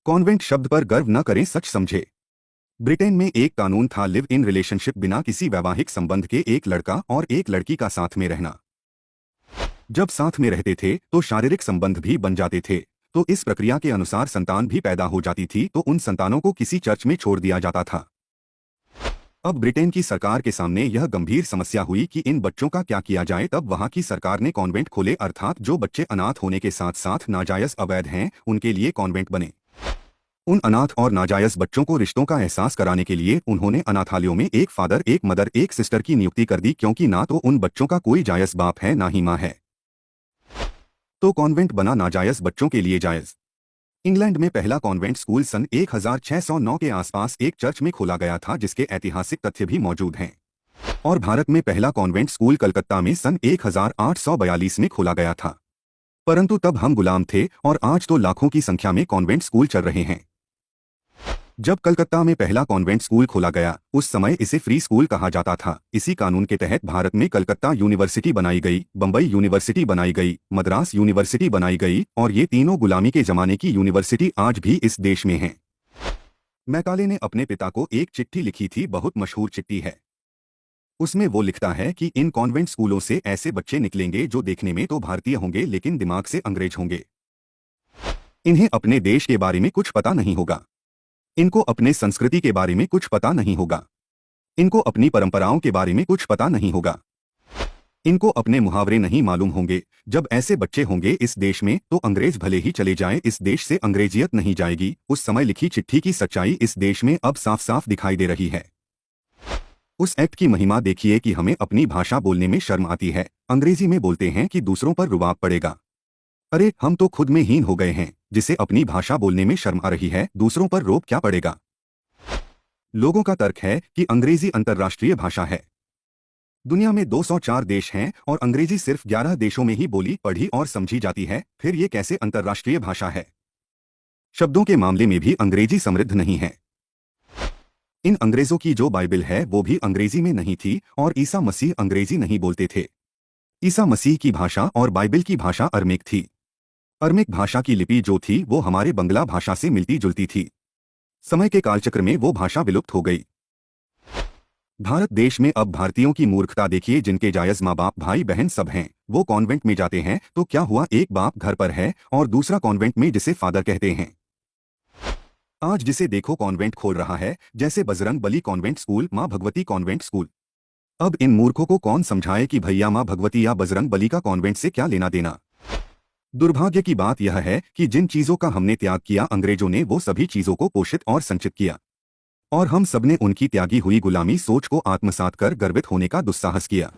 Convent शब्द पर गर्व न करें, सच समझे। ब्रिटेन में एक कानून था, लिव इन रिलेशनशिप, बिना किसी वैवाहिक संबंध के एक लड़का और एक लड़की का साथ में रहना। जब साथ में रहते थे तो शारीरिक संबंध भी बन जाते थे, तो इस प्रक्रिया के अनुसार संतान भी पैदा हो जाती थी, तो उन संतानों को किसी चर्च में छोड़ दिया जाता था। अब ब्रिटेन की सरकार के सामने यह गंभीर समस्या हुई कि इन बच्चों का क्या किया जाए। तब वहां की सरकार ने कॉन्वेंट खोले, अर्थात जो बच्चे अनाथ होने के साथ साथ नाजायज अवैध हैं, उनके लिए कॉन्वेंट बने। उन अनाथ और नाजायज बच्चों को रिश्तों का एहसास कराने के लिए उन्होंने अनाथालयों में एक फादर, एक मदर, एक सिस्टर की नियुक्ति कर दी, क्योंकि ना तो उन बच्चों का कोई जायज बाप है ना ही माँ है। तो कॉन्वेंट बना नाजायज बच्चों के लिए जायज। इंग्लैंड में पहला कॉन्वेंट स्कूल सन 1609 के आसपास एक चर्च में खोला गया था, जिसके ऐतिहासिक तथ्य भी मौजूद हैं। और भारत में पहला कॉन्वेंट स्कूल कलकत्ता में सन 1842 में खोला गया था। परंतु तब हम गुलाम थे और आज तो लाखों की संख्या में कॉन्वेंट स्कूल चल रहे हैं। जब कलकत्ता में पहला कॉन्वेंट स्कूल खोला गया, उस समय इसे फ्री स्कूल कहा जाता था। इसी कानून के तहत भारत में कलकत्ता यूनिवर्सिटी बनाई गई, बम्बई यूनिवर्सिटी बनाई गई, मद्रास यूनिवर्सिटी बनाई गई, और ये तीनों गुलामी के जमाने की यूनिवर्सिटी आज भी इस देश में हैं। मैकाले ने अपने पिता को एक चिट्ठी लिखी थी, बहुत मशहूर चिट्ठी है। उसमें वो लिखता है कि इन कॉन्वेंट स्कूलों से ऐसे बच्चे निकलेंगे जो देखने में तो भारतीय होंगे लेकिन दिमाग से अंग्रेज होंगे। इन्हें अपने देश के बारे में कुछ पता नहीं होगा, इनको अपने संस्कृति के बारे में कुछ पता नहीं होगा, इनको अपनी परंपराओं के बारे में कुछ पता नहीं होगा, इनको अपने मुहावरे नहीं मालूम होंगे। जब ऐसे बच्चे होंगे इस देश में तो अंग्रेज भले ही चले जाएं, इस देश से अंग्रेजियत नहीं जाएगी। उस समय लिखी चिट्ठी की सच्चाई इस देश में अब साफ साफ दिखाई दे रही है। उस एक्ट की महिमा देखिए कि हमें अपनी भाषा बोलने में शर्म आती है। अंग्रेजी में बोलते हैं कि दूसरों पर रुबाब पड़ेगा। अरे हम तो खुद में हीन हो गए हैं, जिसे अपनी भाषा बोलने में शर्म आ रही है, दूसरों पर रोब क्या पड़ेगा। लोगों का तर्क है कि अंग्रेजी अंतर्राष्ट्रीय भाषा है। दुनिया में 204 देश हैं और अंग्रेजी सिर्फ 11 देशों में ही बोली, पढ़ी और समझी जाती है। फिर ये कैसे अंतर्राष्ट्रीय भाषा है। शब्दों के मामले में भी अंग्रेजी समृद्ध नहीं है। इन अंग्रेजों की जो बाइबिल है वो भी अंग्रेजी में नहीं थी, और ईसा मसीह अंग्रेजी नहीं बोलते थे। ईसा मसीह की भाषा और बाइबिल की भाषा अरमिक थी। अरमिक भाषा की लिपि जो थी वो हमारे बंगला भाषा से मिलती जुलती थी। समय के कालचक्र में वो भाषा विलुप्त हो गई। भारत देश में अब भारतीयों की मूर्खता देखिए, जिनके जायज माँ बाप, भाई बहन सब हैं, वो कॉन्वेंट में जाते हैं तो क्या हुआ, एक बाप घर पर है और दूसरा कॉन्वेंट में, जिसे फादर कहते हैं। आज जिसे देखो कॉन्वेंट खोल रहा है, जैसे बजरंग बली कॉन्वेंट स्कूल, माँ भगवती कॉन्वेंट स्कूल। अब इन मूर्खों को कौन समझाए कि भैया माँ भगवती या बजरंग बली का कॉन्वेंट से क्या लेना देना। दुर्भाग्य की बात यह है कि जिन चीजों का हमने त्याग किया, अंग्रेजों ने वो सभी चीजों को पोषित और संचित किया, और हम सबने उनकी त्यागी हुई गुलामी सोच को आत्मसात कर गर्वित होने का दुस्साहस किया।